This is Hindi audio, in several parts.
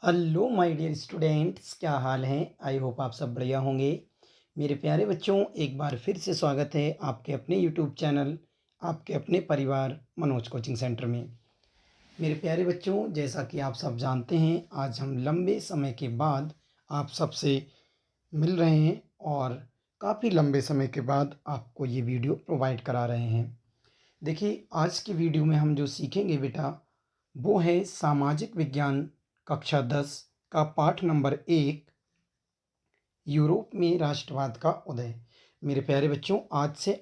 हेलो माय डियर स्टूडेंट्स, क्या हाल है। आई होप आप सब बढ़िया होंगे। मेरे प्यारे बच्चों, एक बार फिर से स्वागत है आपके अपने यूट्यूब चैनल, आपके अपने परिवार मनोज कोचिंग सेंटर में। मेरे प्यारे बच्चों, जैसा कि आप सब जानते हैं, आज हम लंबे समय के बाद आप सबसे मिल रहे हैं और काफ़ी लंबे समय के बाद आपको ये वीडियो प्रोवाइड करा रहे हैं। देखिए, आज की वीडियो में हम जो सीखेंगे बेटा, वो है सामाजिक विज्ञान कक्षा 10 का पाठ नंबर 1, यूरोप में राष्ट्रवाद का उदय। मेरे प्यारे बच्चों, आज से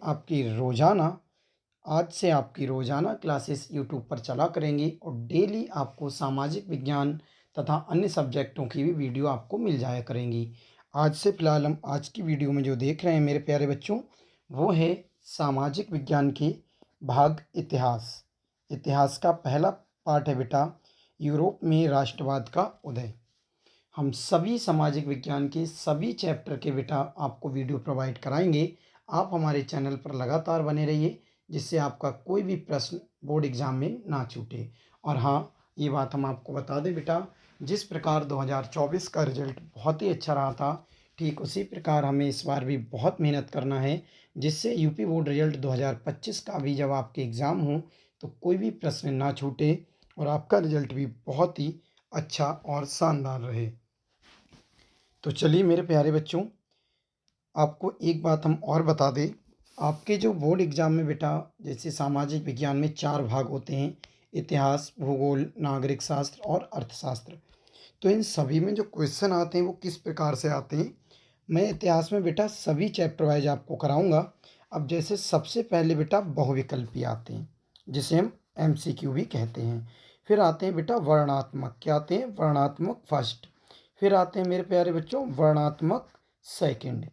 आपकी रोज़ाना क्लासेस यूट्यूब पर चला करेंगी और डेली आपको सामाजिक विज्ञान तथा अन्य सब्जेक्टों की भी वीडियो आपको मिल जाया करेंगी। आज से फ़िलहाल हम आज की वीडियो में जो देख रहे हैं मेरे प्यारे बच्चों, वो है सामाजिक विज्ञान के भाग इतिहास। इतिहास का पहला पाठ है बेटा, यूरोप में राष्ट्रवाद का उदय। हम सभी सामाजिक विज्ञान के सभी चैप्टर के बेटा आपको वीडियो प्रोवाइड कराएंगे। आप हमारे चैनल पर लगातार बने रहिए, जिससे आपका कोई भी प्रश्न बोर्ड एग्जाम में ना छूटे। और हाँ, ये बात हम आपको बता दें बेटा, जिस प्रकार 2024 का रिजल्ट बहुत ही अच्छा रहा था, ठीक उसी प्रकार हमें इस बार भी बहुत मेहनत करना है, जिससे यूपी बोर्ड रिजल्ट 2025 का भी जब आपके एग्ज़ाम हो तो कोई भी प्रश्न ना छूटे और आपका रिजल्ट भी बहुत ही अच्छा और शानदार रहे। तो चलिए मेरे प्यारे बच्चों, आपको एक बात हम और बता दें। आपके जो बोर्ड एग्ज़ाम में बेटा, जैसे सामाजिक विज्ञान में 4 भाग होते हैं: इतिहास, भूगोल, नागरिक शास्त्र और अर्थशास्त्र। तो इन सभी में जो क्वेश्चन आते हैं वो किस प्रकार से आते हैं, मैं इतिहास में बेटा सभी चैप्टर वाइज आपको कराऊंगा। अब जैसे सबसे पहले बेटा बहुविकल्पी आते हैं, जिसे हम एमसीक्यू भी कहते हैं। फिर आते हैं बेटा वर्णात्मक, क्या आते हैं, वर्णात्मक फर्स्ट। फिर आते हैं मेरे प्यारे बच्चों वर्णात्मक सेकंड।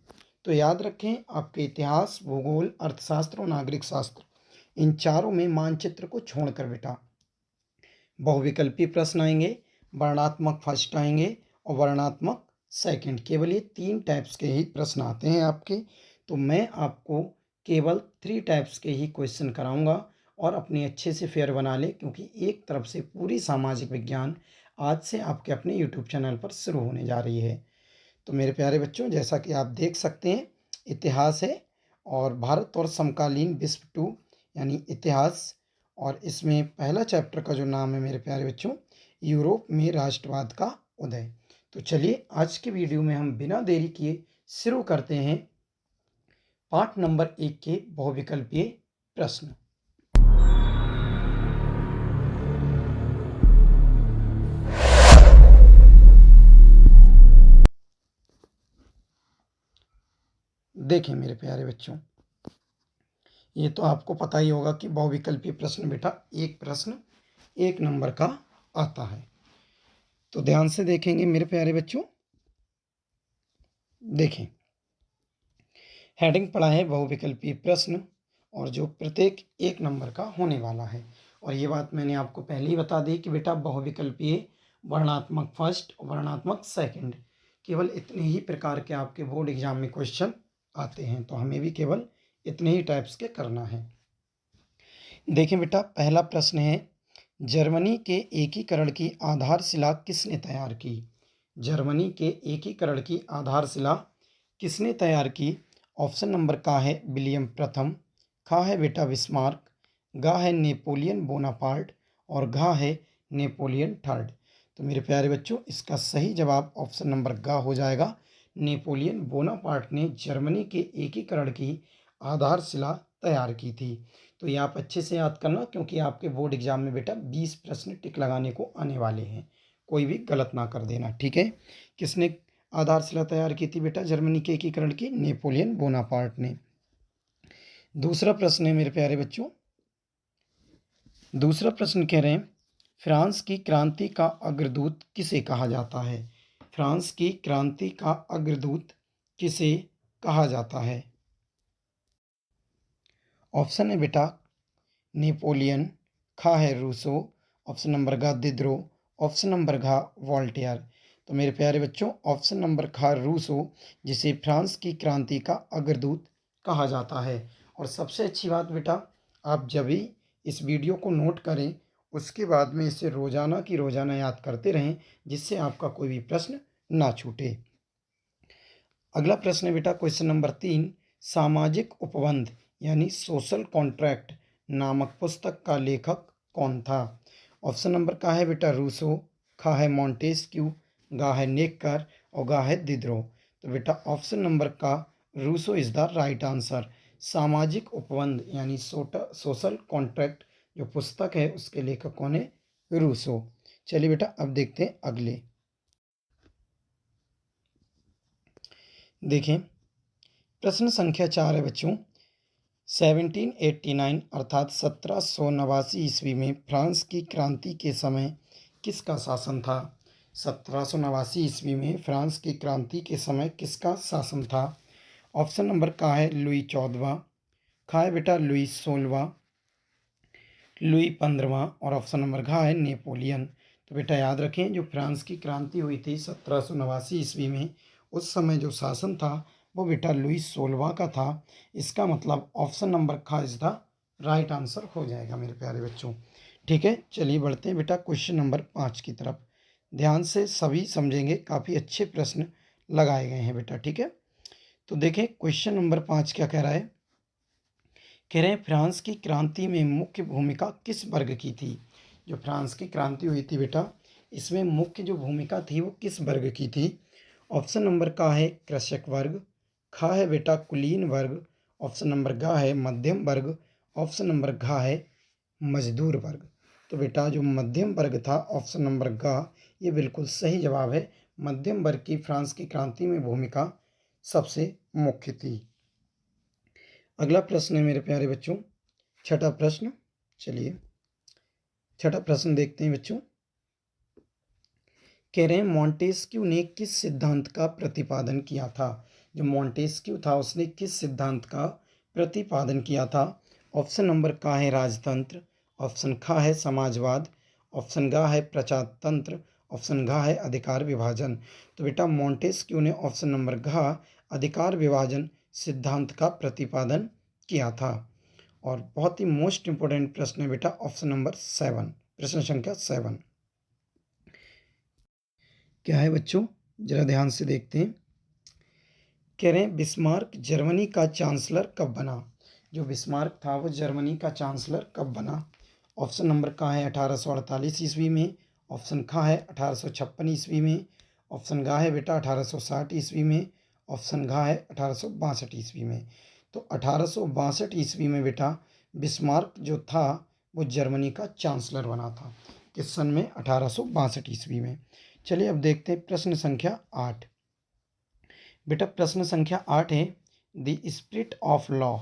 तो याद रखें, आपके इतिहास, भूगोल, अर्थशास्त्र और नागरिक शास्त्र, इन चारों में मानचित्र को छोड़कर बेटा बहुविकल्पी प्रश्न आएंगे, वर्णात्मक फर्स्ट आएंगे और वर्णात्मक सेकंड। केवल ये 3 टाइप्स के ही प्रश्न आते हैं आपके। तो मैं आपको केवल 3 टाइप्स के ही क्वेश्चन कराऊंगा और अपने अच्छे से फेयर बना लें, क्योंकि एक तरफ से पूरी सामाजिक विज्ञान आज से आपके अपने यूट्यूब चैनल पर शुरू होने जा रही है। तो मेरे प्यारे बच्चों, जैसा कि आप देख सकते हैं, इतिहास है और भारत और समकालीन विश्व 2 यानी इतिहास। और इसमें पहला चैप्टर का जो नाम है मेरे प्यारे बच्चों, यूरोप में राष्ट्रवाद का उदय। तो चलिए आज की वीडियो में हम बिना देरी किए शुरू करते हैं पाठ नंबर 1 के बहुविकल्पीय प्रश्न। देखें मेरे प्यारे बच्चों, ये तो आपको पता ही होगा कि बहुविकल्पीय प्रश्न बेटा एक प्रश्न 1 नंबर का आता है। तो ध्यान से देखेंगे मेरे प्यारे बच्चों। देखें, हेडिंग पड़ा है बहुविकल्पीय प्रश्न और जो प्रत्येक 1 नंबर का होने वाला है। और ये बात मैंने आपको पहले ही बता दी कि बेटा बहुविकल्पीय, वर्णात्मक फर्स्ट, वर्णात्मक सेकंड, केवल इतने ही प्रकार के आपके बोर्ड एग्जाम में क्वेश्चन आते हैं। तो हमें भी केवल इतने ही टाइप्स के करना है। देखें बेटा, पहला प्रश्न है, जर्मनी के एकीकरण की आधारशिला किसने तैयार की। जर्मनी के एकीकरण की आधारशिला किसने तैयार की। ऑप्शन नंबर का है विलियम प्रथम, खा है बेटा बिस्मार्क, गा है नेपोलियन बोनापार्ट और घा है नेपोलियन थर्ड। तो मेरे प्यारे बच्चों, इसका सही जवाब ऑप्शन नंबर गा हो जाएगा। नेपोलियन बोनापार्ट ने जर्मनी के एकीकरण की आधारशिला तैयार की थी। तो ये आप अच्छे से याद करना, क्योंकि आपके बोर्ड एग्जाम में बेटा 20 प्रश्न टिक लगाने को आने वाले हैं। कोई भी गलत ना कर देना, ठीक है। किसने आधारशिला तैयार की थी बेटा जर्मनी के एकीकरण की? नेपोलियन बोनापार्ट ने। दूसरा प्रश्न है मेरे प्यारे बच्चों, दूसरा प्रश्न कह रहे हैं, फ्रांस की क्रांति का अग्रदूत किसे कहा जाता है। फ्रांस की क्रांति का अग्रदूत किसे कहा जाता है। ऑप्शन है बेटा नेपोलियन, खा है रूसो, ऑप्शन नंबर घ दिद्रो, ऑप्शन नंबर घ वॉल्टेयर। तो मेरे प्यारे बच्चों, ऑप्शन नंबर खा रूसो, जिसे फ्रांस की क्रांति का अग्रदूत कहा जाता है। और सबसे अच्छी बात बेटा, आप जब भी इस वीडियो को नोट करें, उसके बाद में इसे रोज़ाना की रोज़ाना याद करते रहें, जिससे आपका कोई भी प्रश्न ना छूटे। अगला प्रश्न है बेटा क्वेश्चन नंबर 3, सामाजिक उपबंध यानी सोशल कॉन्ट्रैक्ट नामक पुस्तक का लेखक कौन था? ऑप्शन नंबर का है बेटा रूसो, खा है मॉन्टेस्क्यू, गा है नेक्कर और गा है दिदरो। तो बेटा ऑप्शन नंबर का Rousseau is the right answer. सामाजिक उपबंध यानी सोशल कॉन्ट्रैक्ट जो पुस्तक है उसके लेखक कौन है? रूसो। चलिए बेटा अब देखते हैं अगले। देखें प्रश्न संख्या 4 है बच्चों। 1789 अर्थात 1789 ईस्वी में फ्रांस की क्रांति के समय किसका शासन था? 1789 ईस्वी में फ्रांस की क्रांति के समय किसका शासन था? ऑप्शन नंबर का है लुई 14वां, खा है बेटा लुई 16वां, लुई 15वां और ऑप्शन नंबर घा है नेपोलियन। तो बेटा याद रखें जो फ्रांस की क्रांति हुई थी 1789 ईस्वी में, उस समय जो शासन था वो बेटा लुई 16वां का था। इसका मतलब ऑप्शन नंबर खा इज द राइट आंसर हो जाएगा मेरे प्यारे बच्चों। ठीक है, चलिए बढ़ते हैं बेटा क्वेश्चन नंबर 5 की तरफ। ध्यान से सभी समझेंगे, काफ़ी अच्छे प्रश्न लगाए गए हैं बेटा। ठीक है, तो देखें क्वेश्चन नंबर 5 क्या कह रहा है। कह रहे हैं फ्रांस की क्रांति में मुख्य भूमिका किस वर्ग की थी? जो फ्रांस की क्रांति हुई थी बेटा, इसमें मुख्य जो भूमिका थी वो किस वर्ग की थी? ऑप्शन नंबर का है कृषक वर्ग, खा है बेटा कुलीन वर्ग, ऑप्शन नंबर गा है मध्यम वर्ग, ऑप्शन नंबर घा है मजदूर वर्ग। तो बेटा जो मध्यम वर्ग था ऑप्शन नंबर गा, ये बिल्कुल सही जवाब है। मध्यम वर्ग की फ्रांस की क्रांति में भूमिका सबसे मुख्य थी। अगला प्रश्न है मेरे प्यारे बच्चों, छठा प्रश्न। चलिए छठा प्रश्न देखते हैं बच्चों। कह रहे हैं मॉन्टेस्क्यू ने किस सिद्धांत का प्रतिपादन किया था? जो मॉन्टेस्क्यू था उसने किस सिद्धांत का प्रतिपादन किया था? ऑप्शन नंबर का है राजतंत्र, ऑप्शन खा है समाजवाद, ऑप्शन गा है प्रजातंत्र, ऑप्शन घा है अधिकार विभाजन। तो बेटा मॉन्टेस्क्यू ने ऑप्शन नंबर घा अधिकार विभाजन सिद्धांत का प्रतिपादन किया था। और बहुत ही मोस्ट इंपोर्टेंट प्रश्न है बेटा ऑप्शन नंबर 7, प्रश्न संख्या 7 क्या है बच्चों, जरा ध्यान से देखते हैं। कह रहे हैं बिस्मार्क जर्मनी का चांसलर कब बना? जो बिस्मार्क था वो जर्मनी का चांसलर कब बना? ऑप्शन नंबर का है 1848 ईस्वी में, ऑप्शन खा है 1856 ईस्वी में, ऑप्शन गा है बेटा 1860 ईस्वी में, ऑप्शन घा है 1862 ईस्वी में। तो 1862 ईस्वी में बेटा बिस्मार्क जो था वो जर्मनी का चांसलर बना था। किस सन में? 1862 ईस्वी में। चलिए अब देखते हैं प्रश्न संख्या 8। बेटा प्रश्न संख्या 8 है द स्पिरिट ऑफ लॉ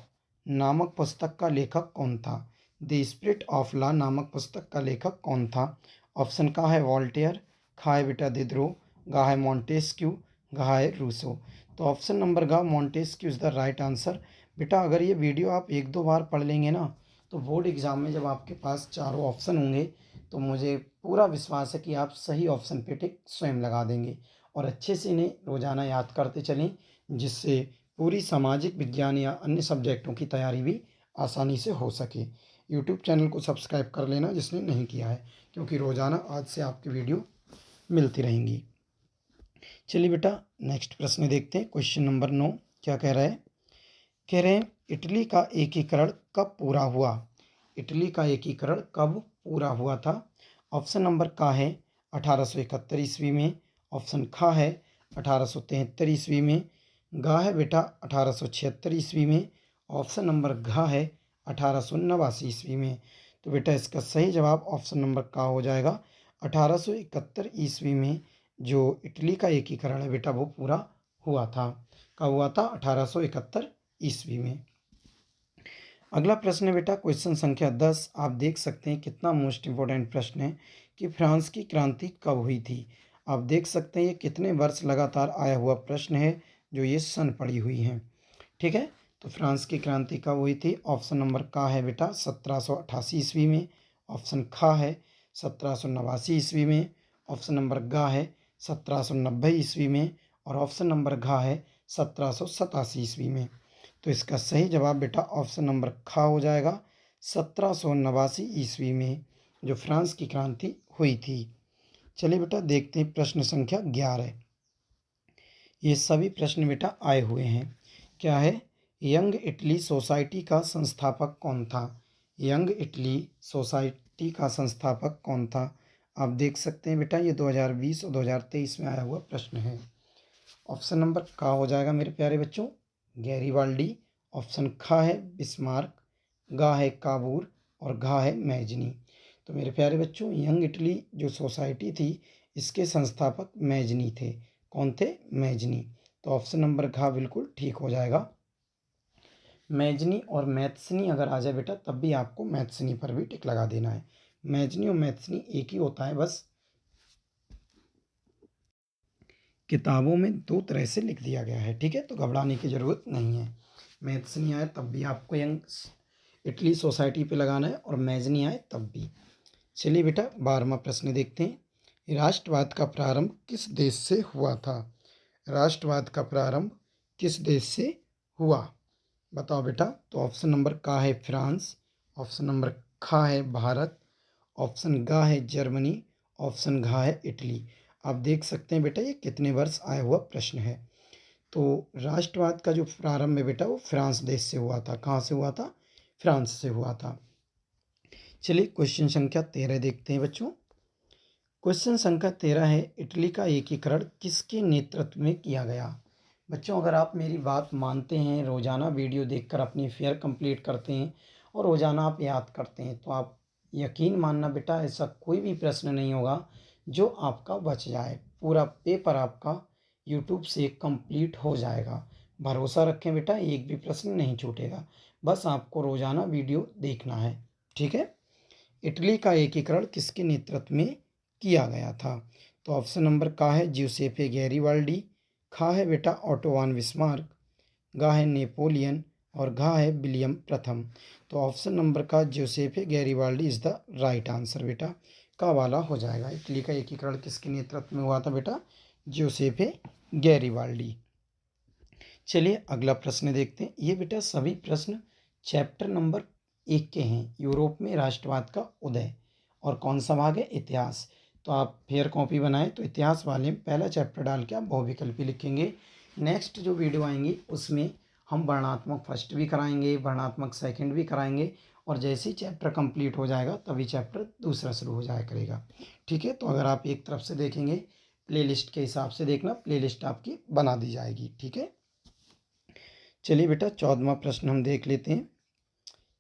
नामक पुस्तक का लेखक कौन था? द स्पिरिट ऑफ लॉ नामक पुस्तक का लेखक कौन था? ऑप्शन का है वॉल्टेयर, खा है बेटा दिदरो, गा है मॉन्टेस्क्यू, घा है रूसो। तो ऑप्शन नंबर गा Montesquieu is the right answer. बेटा अगर ये वीडियो आप 1-2 बार पढ़ लेंगे ना, तो बोर्ड एग्ज़ाम में जब आपके पास चारों ऑप्शन होंगे तो मुझे पूरा विश्वास है कि आप सही ऑप्शन पे टिक स्वयं लगा देंगे। और अच्छे से इन्हें रोज़ाना याद करते चलें, जिससे पूरी सामाजिक विज्ञान या अन्य सब्जेक्टों की तैयारी भी आसानी से हो सके। यूट्यूब चैनल को सब्सक्राइब कर लेना जिसने नहीं किया है, क्योंकि रोज़ाना आज से आपकी वीडियो मिलती रहेंगी। चलिए बेटा नेक्स्ट प्रश्न देखते हैं। क्वेश्चन नंबर 9 क्या कह रहा है। कह रहे हैं इटली का एकीकरण कब पूरा हुआ? इटली का एकीकरण कब पूरा हुआ था? ऑप्शन नंबर का है 1871 ईस्वी में, ऑप्शन खा है 1873 ईस्वी में, गा है बेटा 1876 ईस्वी में, ऑप्शन नंबर घा है 1889 ईस्वी में। तो बेटा इसका सही जवाब ऑप्शन नंबर का हो जाएगा 1871 ईस्वी में। जो इटली का एकीकरण है बेटा वो पूरा हुआ था। कब हुआ था? 1871 ईस्वी में। अगला प्रश्न है बेटा क्वेश्चन संख्या 10। आप देख सकते हैं कितना मोस्ट इंपॉर्टेंट प्रश्न है कि फ्रांस की क्रांति कब हुई थी। आप देख सकते हैं ये कितने वर्ष लगातार आया हुआ प्रश्न है जो ये सन पड़ी हुई हैं। ठीक है, तो फ्रांस की क्रांति कब हुई थी? ऑप्शन नंबर का है बेटा 1788 ईस्वी में, ऑप्शन खा है 1789 ईस्वी में, ऑप्शन नंबर गा है 1790 ईस्वी में और ऑप्शन नंबर घा है 1787 ईस्वी में। तो इसका सही जवाब बेटा ऑप्शन नंबर खा हो जाएगा 1789 ईस्वी में जो फ्रांस की क्रांति हुई थी। चलिए बेटा देखते हैं प्रश्न संख्या 11। ये सभी प्रश्न बेटा आए हुए हैं। क्या है? यंग इटली सोसाइटी का संस्थापक कौन था? यंग इटली सोसाइटी का संस्थापक कौन था? आप देख सकते हैं बेटा ये 2020 और 2023 में आया हुआ प्रश्न है। ऑप्शन नंबर का हो जाएगा मेरे प्यारे बच्चों गैरीवाल्डी। ऑप्शन खा है बिस्मार्क, गा है काबूर और घा है मैजनी। तो मेरे प्यारे बच्चों यंग इटली जो सोसाइटी थी इसके संस्थापक मैजनी थे। कौन थे? मैजनी। तो ऑप्शन नंबर घा बिल्कुल ठीक हो जाएगा। मैजनी और मैथ्सनी अगर आ जाए बेटा तब भी आपको मैथ्सनी पर भी टिक लगा देना है। मैजनी और मैथ्सनी एक ही होता है, बस किताबों में दो तरह से लिख दिया गया है। ठीक है, तो घबराने की ज़रूरत नहीं है। मैथ्स नहीं आए तब भी आपको यंग इटली सोसाइटी पे लगाना है और मैथ्स नहीं आए तब भी। चलिए बेटा 12वां प्रश्न देखते हैं। राष्ट्रवाद का प्रारंभ किस देश से हुआ था? राष्ट्रवाद का प्रारंभ किस देश से हुआ? बताओ बेटा। तो ऑप्शन नंबर का है फ्रांस, ऑप्शन नंबर खा है भारत, ऑप्शन गा है जर्मनी, ऑप्शन घा है इटली। आप देख सकते हैं बेटा ये कितने वर्ष आया हुआ प्रश्न है। तो राष्ट्रवाद का जो प्रारंभ है बेटा वो फ्रांस देश से हुआ था। कहाँ से हुआ था? फ्रांस से हुआ था। चलिए क्वेश्चन संख्या 13 देखते हैं बच्चों। क्वेश्चन संख्या 13 है इटली का एकीकरण किसके नेतृत्व में किया गया? बच्चों अगर आप मेरी बात मानते हैं, रोज़ाना वीडियो देखकर अपनी फेयर कंप्लीट करते हैं और रोज़ाना आप याद करते हैं तो आप यकीन मानना बेटा ऐसा कोई भी प्रश्न नहीं होगा जो आपका बच जाए। पूरा पेपर आपका यूट्यूब से कंप्लीट हो जाएगा। भरोसा रखें बेटा एक भी प्रश्न नहीं छूटेगा। बस आपको रोज़ाना वीडियो देखना है। ठीक है। इटली का एकीकरण किसके नेतृत्व में किया गया था? तो ऑप्शन नंबर का है ज्यूसेपे गैरीवाल्डी, खा है बेटा ऑटो वान बिस्मार्क, गा है नेपोलियन और घा है विलियम प्रथम। तो ऑप्शन नंबर का Giuseppe Garibaldi is the right answer बेटा। का वाला हो जाएगा। इटली का एकीकरण किसके नेतृत्व में हुआ था बेटा? ज्यूसेपे गैरीवाल्डी। चलिए अगला प्रश्न देखते हैं। ये बेटा सभी प्रश्न चैप्टर नंबर 1 के हैं। यूरोप में राष्ट्रवाद का उदय। और कौन सा भाग है? इतिहास। तो आप फेयर कॉपी बनाएं तो इतिहास वाले में पहला चैप्टर डाल के आप बहुविकल्पी लिखेंगे। नेक्स्ट जो वीडियो आएंगी उसमें हम वर्णात्मक फर्स्ट भी कराएंगे, वर्णात्मक सेकंड भी कराएंगे और जैसे ही चैप्टर कंप्लीट हो जाएगा तभी चैप्टर दूसरा शुरू हो जाया करेगा। ठीक है, तो अगर आप एक तरफ से देखेंगे प्लेलिस्ट के हिसाब से देखना, प्लेलिस्ट आपकी बना दी जाएगी। ठीक है। चलिए बेटा 14वां प्रश्न हम देख लेते हैं।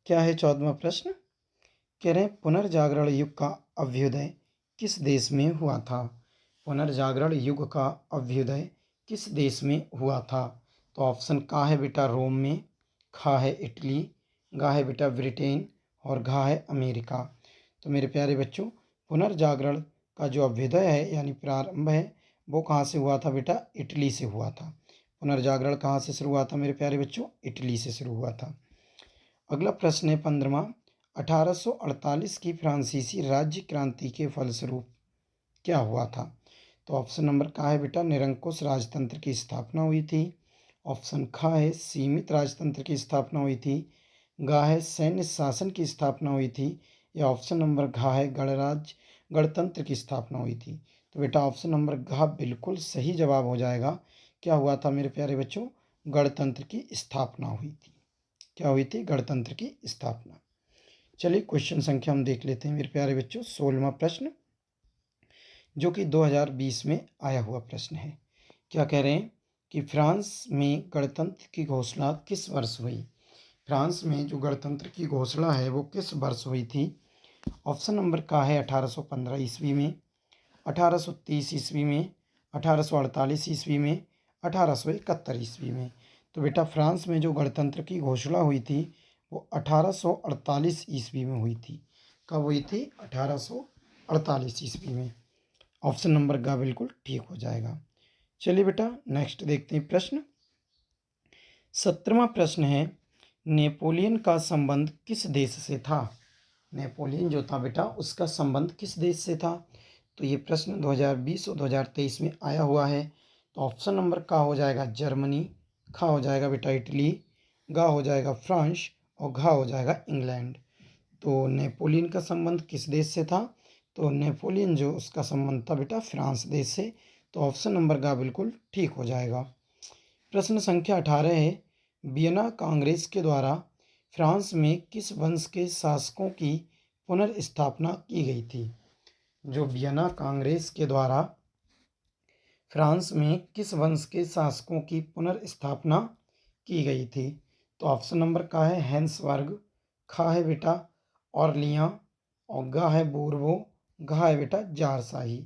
क्या है 14वां प्रश्न? कह रहे हैं पुनर्जागरण युग का अभ्युदय किस देश में हुआ था? पुनर्जागरण युग का अभ्युदय किस देश में हुआ था? तो ऑप्शन का है बेटा रोम में, खा है इटली, गा है बेटा ब्रिटेन और घा है अमेरिका। तो मेरे प्यारे बच्चों पुनर्जागरण का जो अभ्युदय है यानी प्रारंभ है वो कहाँ से हुआ था बेटा? इटली से हुआ था। पुनर्जागरण कहाँ से शुरू हुआ था मेरे प्यारे बच्चों? इटली से शुरू हुआ था। अगला प्रश्न है 15वां। 1848 की फ्रांसीसी राज्य क्रांति के फलस्वरूप क्या हुआ था? तो ऑप्शन नंबर का है बेटा निरंकुश राजतंत्र की स्थापना हुई थी, ऑप्शन खा है सीमित राजतंत्र की स्थापना हुई थी, गा है सैन्य शासन की स्थापना हुई थी या ऑप्शन नंबर घा है गणतंत्र की स्थापना हुई थी। तो बेटा ऑप्शन नंबर घा बिल्कुल सही जवाब हो जाएगा। क्या हुआ था मेरे प्यारे बच्चों? गणतंत्र की स्थापना हुई थी। क्या हुई थी? गणतंत्र की स्थापना। चलिए क्वेश्चन संख्या हम देख लेते हैं मेरे प्यारे बच्चों। 16वां प्रश्न जो कि 2020 में आया हुआ प्रश्न है। क्या कह रहे हैं कि फ्रांस में गणतंत्र की घोषणा किस वर्ष हुई? फ्रांस में जो गणतंत्र की घोषणा है वो किस वर्ष हुई थी? ऑप्शन नंबर का है 1815 ईस्वी में, 1830 ईस्वी में, 1848 ईस्वी में, 1871 ईस्वी में। तो बेटा फ्रांस में जो गणतंत्र की घोषणा हुई थी वो 1848 ईस्वी में हुई थी। कब हुई थी? 1848 ईस्वी में। ऑप्शन नंबर का बिल्कुल ठीक हो जाएगा। चलिए बेटा नेक्स्ट देखते हैं प्रश्न। 17वां प्रश्न है नेपोलियन का संबंध किस देश से था? नेपोलियन जो था बेटा उसका संबंध किस देश से था? तो ये प्रश्न 2020 और 2023 में आया हुआ है। तो ऑप्शन नंबर का हो जाएगा जर्मनी, खा हो जाएगा बेटा इटली, गा हो जाएगा फ्रांस और घा हो जाएगा इंग्लैंड। तो नेपोलियन का संबंध किस देश से था? तो नेपोलियन जो उसका संबंध था बेटा फ्रांस देश से। तो ऑप्शन नंबर का बिल्कुल ठीक हो जाएगा। प्रश्न संख्या 18 है, वियना कांग्रेस के द्वारा फ्रांस में किस वंश के शासकों की पुनर्स्थापना की गई थी? जो वियना कांग्रेस के द्वारा फ्रांस में किस वंश के शासकों की पुनर्स्थापना की गई थी? तो ऑप्शन नंबर का है हैंसबर्ग, खा है बेटा ऑरलियां और गा है बूर्बो, घा है बेटा जारशाही।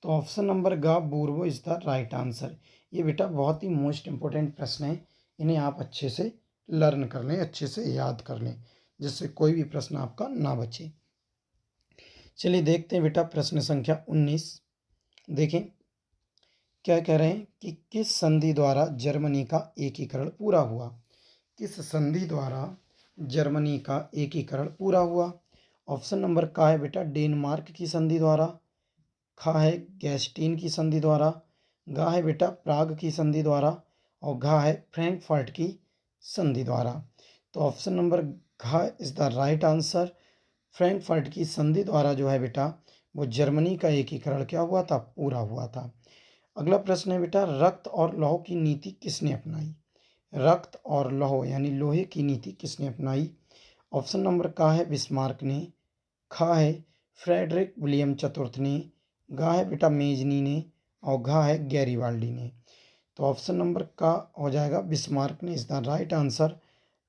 तो ऑप्शन नंबर गा बूर्बो इज द राइट आंसर। ये बेटा बहुत ही मोस्ट इंपॉर्टेंट प्रश्न है, इन्हें आप अच्छे से लर्न कर लें, अच्छे से याद कर लें, जिससे कोई भी प्रश्न आपका ना बचे। चलिए देखते हैं बेटा प्रश्न संख्या 19। देखें क्या कह रहे हैं कि किस संधि द्वारा जर्मनी का एकीकरण पूरा हुआ? किस संधि द्वारा जर्मनी का एकीकरण पूरा हुआ? ऑप्शन नंबर का है बेटा डेनमार्क की संधि द्वारा, खा है गैस्टीन की संधि द्वारा, गा है बेटा प्राग की संधि द्वारा और घा है फ्रैंकफर्ट की संधि द्वारा। तो ऑप्शन नंबर घा is the right answer. Frankfurt की संधि द्वारा जो है बेटा वो जर्मनी का एकीकरण क्या हुआ था? पूरा हुआ था। अगला प्रश्न है बेटा रक्त और लौह की नीति किसने अपनाई? रक्त और लौह यानी लोहे की नीति किसने अपनाई? ऑप्शन नंबर का है बिस्मार्क ने, खा है फ्रेडरिक विलियम चतुर्थ ने, गा है बेटा मेजनी ने और घा है गैरीवाल्डी ने। तो ऑप्शन नंबर का हो जाएगा बिस्मार्क ने इज द राइट आंसर।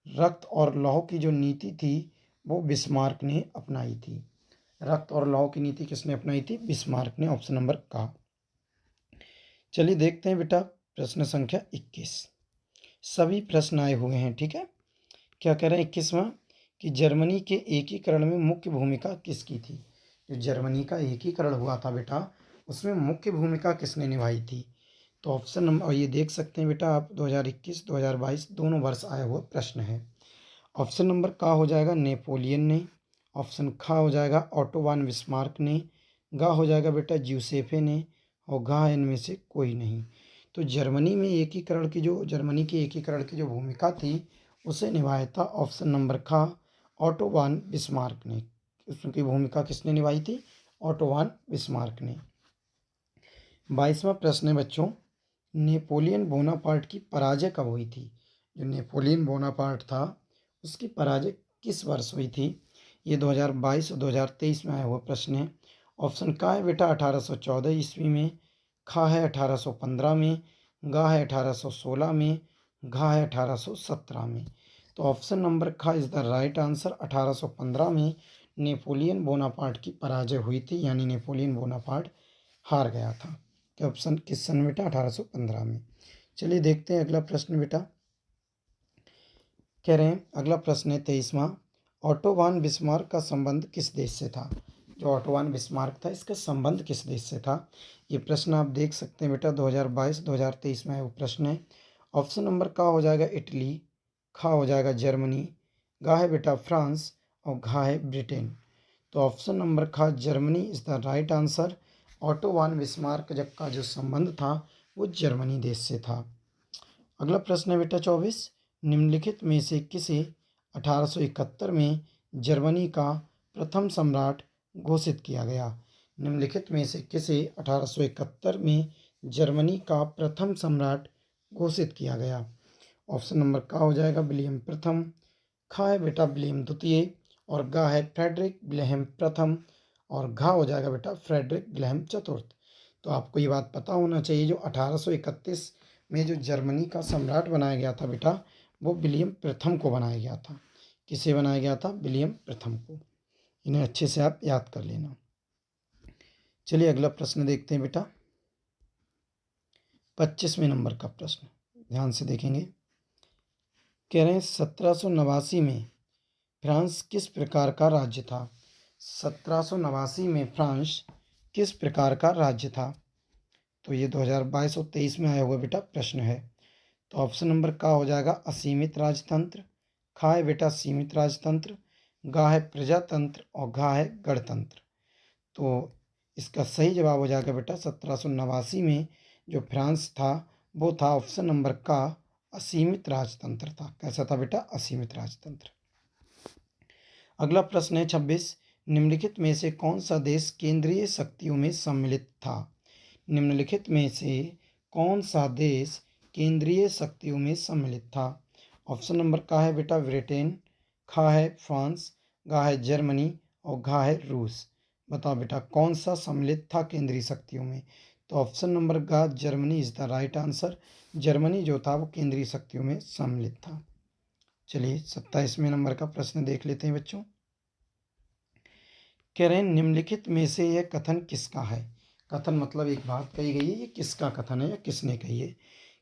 रक्त और लौह की जो नीति थी वो बिस्मार्क ने अपनाई थी। रक्त और लौह की नीति किसने अपनाई थी? बिस्मार्क ने, ऑप्शन नंबर का। चलिए देखते हैं बेटा प्रश्न संख्या 21। सभी प्रश्न आए हुए हैं, ठीक है। क्या कह रहे हैं 21वां कि जर्मनी के एकीकरण में मुख्य भूमिका किसकी थी? जो जर्मनी का एकीकरण हुआ था बेटा उसमें मुख्य भूमिका किसने निभाई थी? तो ऑप्शन नंबर, और ये देख सकते हैं बेटा आप 2021 2022 दोनों वर्ष आया हुआ प्रश्न है। ऑप्शन नंबर का हो जाएगा नेपोलियन ने, ऑप्शन खा हो जाएगा ऑटो वान बिस्मार्क ने, गा हो जाएगा बेटा ज्यूसेफे ने और घा इनमें से कोई नहीं। तो जर्मनी के एकीकरण की जो भूमिका थी उसे निभाया था ऑप्शन नंबर खा ऑटो वान बिस्मार्क ने। उसकी भूमिका किसने निभाई थी? ऑटो वान बिस्मार्क ने। 22वां प्रश्न है बच्चों, नेपोलियन बोनापार्ट की पराजय कब हुई थी? जो नेपोलियन बोनापार्ट था उसकी पराजय किस वर्ष हुई थी? ये 2022 और 2023 में आया हुआ प्रश्न है। ऑप्शन का है बेटा 1814 ईस्वी में, खा है 1815 में, गा है 1816 में, घा है 1817 में। तो ऑप्शन नंबर खा इज द राइट आंसर। 1815 में नेपोलियन बोनापार्ट की पराजय हुई थी, यानी नेपोलियन बोनापार्ट हार गया था। क्या ऑप्शन किस सन बेटा? 1815 में। चलिए देखते हैं अगला प्रश्न बेटा। कह रहे हैं अगला प्रश्न है 23वां, ऑटो वान बिस्मार्क का संबंध किस देश से था? जो ऑटो वान बिस्मार्क था इसका संबंध किस देश से था? ये प्रश्न आप देख सकते हैं बेटा 2022 2023 में वो प्रश्न है। ऑप्शन नंबर का हो जाएगा इटली, खा हो जाएगा जर्मनी, गा है बेटा फ्रांस और घा है ब्रिटेन। तो ऑप्शन नंबर खा Germany is the right answer. Auto one Bismarck जब का जो संबंध था वो जर्मनी देश से था। अगला प्रश्न है बेटा 24, निम्नलिखित में से किसे 1871 में जर्मनी का प्रथम सम्राट घोषित किया गया? निम्नलिखित में से किसे 1871 में जर्मनी का प्रथम सम्राट घोषित किया गया? ऑप्शन नंबर का हो जाएगा विलियम प्रथम, खा है बेटा विलियम द्वितीय और गा है फ्रेडरिक विल्हेम प्रथम और घा हो जाएगा बेटा फ्रेडरिक विल्हेम चतुर्थ। तो आपको ये बात पता होना चाहिए जो 1831 में जो जर्मनी का सम्राट बनाया गया था बेटा वो विलियम प्रथम को बनाया गया था। किसे बनाया गया था? विलियम प्रथम को। इन्हें अच्छे से आप याद कर लेना। चलिए अगला प्रश्न देखते हैं बेटा 25वें नंबर का प्रश्न, ध्यान से देखेंगे। कह रहे हैं 1789 में फ्रांस किस प्रकार का राज्य था? 1789 में फ्रांस किस प्रकार का राज्य था? तो ये 2022 और 23 में आया हुआ बेटा प्रश्न है। तो ऑप्शन नंबर का हो जाएगा असीमित राजतंत्र, खा है बेटा सीमित राजतंत्र, गा है प्रजातंत्र और घा है गणतंत्र। तो इसका सही जवाब हो जाएगा बेटा 1789 में जो फ्रांस था वो था ऑप्शन नंबर का असीमित राजतंत्र था। कैसा था बेटा? असीमित राजतंत्र। अगला प्रश्न है 26। निम्नलिखित में से कौन सा देश केंद्रीय शक्तियों में सम्मिलित था? निम्नलिखित में से कौन सा देश केंद्रीय शक्तियों में सम्मिलित था? ऑप्शन नंबर का है बेटा ब्रिटेन, खा है फ्रांस, गा है जर्मनी और घा है रूस। बताओ बेटा कौन सा सम्मिलित था केंद्रीय शक्तियों में? तो ऑप्शन नंबर गा Germany is the right answer. Germany जो था वो केंद्रीय शक्तियों में सम्मिलित था। चलिए 27वें नंबर का प्रश्न देख लेते हैं बच्चों। कह रहे हैं निम्नलिखित में से यह कथन किसका है? कथन मतलब एक बात कही गई है, ये किसका कथन है या किसने कही है?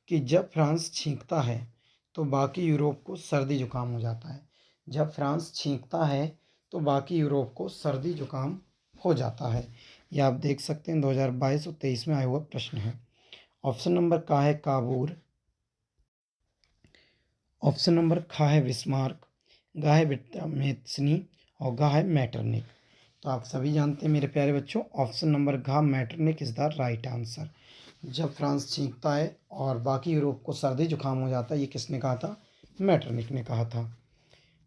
कि जब फ्रांस छींकता है तो बाकी यूरोप को सर्दी जुकाम हो जाता है। जब फ्रांस छींकता है तो बाकी यूरोप को सर्दी जुकाम हो जाता है। ये आप देख सकते हैं 2022 और 23 में आया हुआ प्रश्न है। ऑप्शन नंबर का है काबूल, ऑप्शन नंबर खा है बिस्मार्क, गा है मेत्सनी और गा है मैटरनिक। तो आप सभी जानते हैं मेरे प्यारे बच्चों, ऑप्शन नंबर घा Metternich is the right answer. जब फ्रांस छींकता है और बाकी यूरोप को सर्दी जुकाम हो जाता है, ये किसने कहा था? मैटरनिक ने कहा था।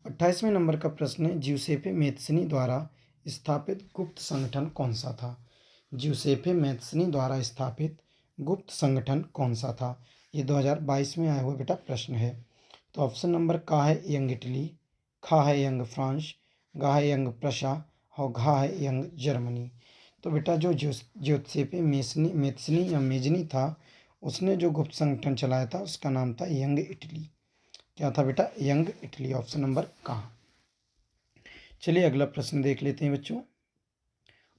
28वें नंबर का प्रश्न है ज्यूसेपे मेत्सनी द्वारा स्थापित गुप्त संगठन कौन सा था? ज्यूसेपे मेत्सनी द्वारा स्थापित गुप्त संगठन कौन सा था? ये 2022 में आया हुआ बेटा प्रश्न है। तो ऑप्शन नंबर का है यंग इटली, खा है यंग फ्रांस, गा है यंग प्रशा और घा है यंग जर्मनी। तो बेटा जो ज्यूसेपे मेत्सनी या मेजनी था, उसने जो गुप्त संगठन चलाया था उसका नाम था यंग इटली। क्या था बेटा? Young Italy. ऑप्शन नंबर का। चलिए अगला प्रश्न देख लेते हैं बच्चों।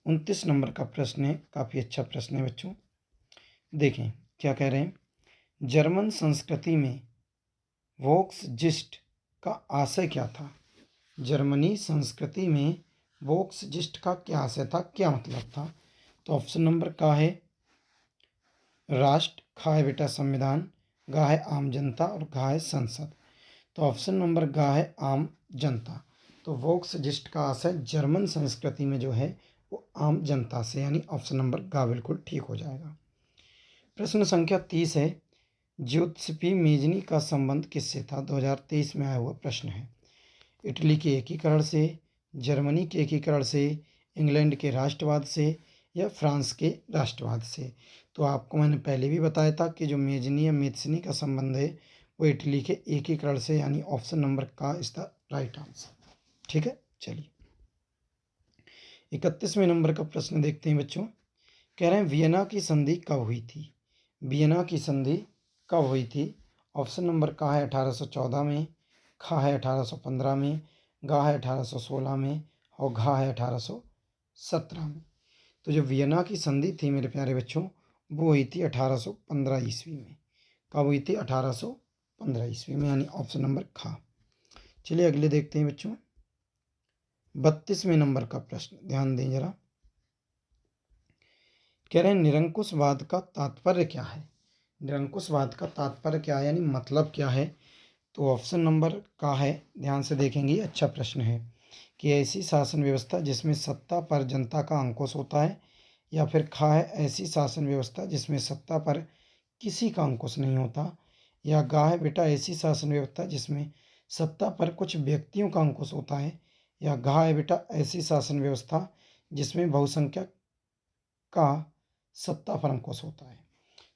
29 नंबर का प्रश्न है, काफ़ी अच्छा प्रश्न है बच्चों। देखें क्या कह रहे हैं। जर्मन संस्कृति में वोक्सजिस्ट का आशय क्या था? जर्मनी संस्कृति में वोक्सजिस्ट का क्या आशय था, क्या मतलब था? तो ऑप्शन नंबर का है राष्ट्र, खा है बेटा संविधान, गा है आम जनता और घा है संसद। तो ऑप्शन नंबर गा है आम जनता। तो वोक्सजिस्ट का आशय जर्मन संस्कृति में जो है वो आम जनता से, यानी ऑप्शन नंबर गा बिल्कुल ठीक हो जाएगा। प्रश्न संख्या 30 है ज्यूसेप्पे मेजनी का संबंध किससे था? 2023 में आया हुआ प्रश्न है। इटली के एकीकरण से, जर्मनी के एकीकरण से, इंग्लैंड के राष्ट्रवाद से या फ्रांस के राष्ट्रवाद से? तो आपको मैंने पहले भी बताया था कि जो मेजनी या मेत्सनी का संबंध है वो इटली के एकीकरण से, यानी ऑप्शन नंबर का इज द राइट आंसर। ठीक है, चलिए 31वें नंबर का प्रश्न देखते हैं बच्चों। कह रहे हैं वियना की संधि कब हुई थी? वियना की संधि कब हुई थी? ऑप्शन नंबर का है 1814 में, खा है 1815 में, गा है 1816 में और घा है 1817 में। तो जो वियना की संधि थी मेरे प्यारे बच्चों, वो हुई थी 1815 ईस्वी में। कब हुई थी? 1815 ईस्वी में, यानी ऑप्शन नंबर खा। चलिए अगले देखते हैं बच्चों। 32वें नंबर का प्रश्न, ध्यान दें जरा। कह रहे हैं निरंकुशवाद का तात्पर्य क्या है? निरंकुशवाद का तात्पर्य क्या है, यानी मतलब क्या है? तो ऑप्शन नंबर का है, ध्यान से देखेंगे, अच्छा प्रश्न है, कि ऐसी शासन व्यवस्था जिसमें सत्ता पर जनता का अंकुश होता है, या फिर खा है ऐसी शासन व्यवस्था जिसमें सत्ता पर किसी का अंकुश नहीं होता, या गा है बेटा ऐसी शासन व्यवस्था जिसमें सत्ता पर कुछ व्यक्तियों का अंकुश होता है, या घा है बेटा ऐसी शासन व्यवस्था जिसमें बहुसंख्यक का सत्ता पर अंकुश होता है।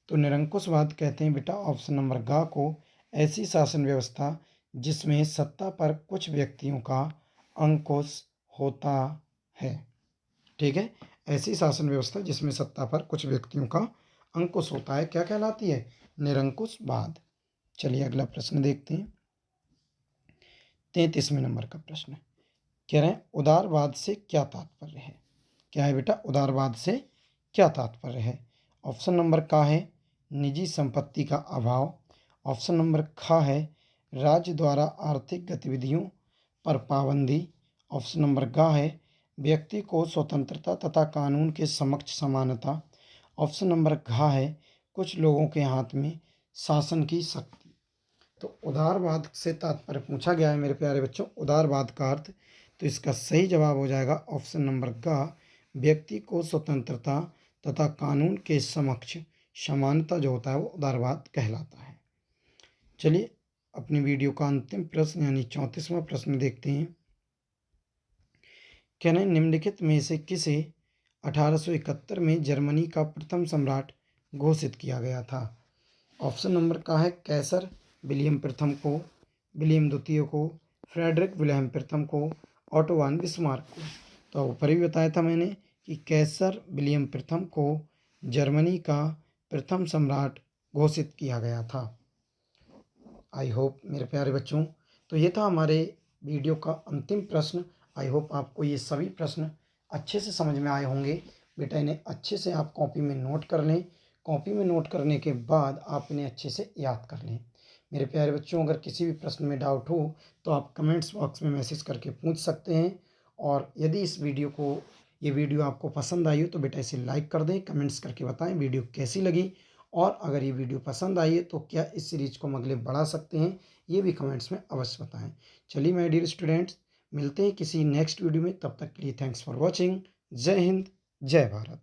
तो निरंकुशवाद कहते हैं बेटा ऑप्शन नंबर गा को ऐसी शासन व्यवस्था जिसमें सत्ता पर कुछ व्यक्तियों का अंकुश होता है। ठीक है, ऐसी शासन व्यवस्था जिसमें सत्ता पर कुछ व्यक्तियों का अंकुश होता है क्या कहलाती है? निरंकुशवाद। चलिए अगला प्रश्न देखते हैं। 33वें नंबर का प्रश्न कह रहे हैं उदारवाद से क्या तात्पर्य है? क्या है बेटा? उदारवाद से क्या तात्पर्य है? ऑप्शन नंबर का है निजी संपत्ति का अभाव, ऑप्शन नंबर खा है राज्य द्वारा आर्थिक गतिविधियों पर पाबंदी, ऑप्शन नंबर गा है व्यक्ति को स्वतंत्रता तथा कानून के समक्ष समानता, ऑप्शन नंबर घा है कुछ लोगों के हाथ में शासन की शक्ति। तो उदारवाद से तात्पर्य पूछा गया है मेरे प्यारे बच्चों, उदारवाद का अर्थ। तो इसका सही जवाब हो जाएगा ऑप्शन नंबर का व्यक्ति को स्वतंत्रता तथा कानून के समक्ष समानता जो होता है वो उदारवाद कहलाता है। चलिए अपनी वीडियो का अंतिम प्रश्न यानी 34वां प्रश्न देखते हैं। कहना है निम्नलिखित में से किसे 1871 में जर्मनी का प्रथम सम्राट घोषित किया गया था। ऑप्शन नंबर का है कैसर विलियम प्रथम को, विलियम द्वितीय को, फ्रेडरिक विल्हेम प्रथम को, ऑटो वान बिस्मार्क को। तो ऊपर भी बताया था मैंने कि कैसर विलियम प्रथम को जर्मनी का प्रथम सम्राट घोषित किया गया था। आई होप मेरे प्यारे बच्चों, तो ये था हमारे वीडियो का अंतिम प्रश्न। आई होप आपको ये सभी प्रश्न अच्छे से समझ में आए होंगे। बेटा इन्हें अच्छे से आप कॉपी में नोट कर लें। कॉपी में नोट करने के बाद आप इन्हें अच्छे से याद कर लें। मेरे प्यारे बच्चों, अगर किसी भी प्रश्न में डाउट हो तो आप कमेंट्स बॉक्स में मैसेज करके पूछ सकते हैं। और यदि ये वीडियो आपको पसंद आई हो तो बेटा इसे लाइक कर दें, कमेंट्स करके बताएं वीडियो कैसी लगी। और अगर ये वीडियो पसंद आई है तो क्या इस सीरीज को हम अगले बढ़ा सकते हैं, ये भी कमेंट्स में अवश्य बताएं। चलिए माय डियर स्टूडेंट्स, मिलते हैं किसी नेक्स्ट वीडियो में। तब तक के लिए थैंक्स फॉर वॉचिंग। जय हिंद, जय भारत।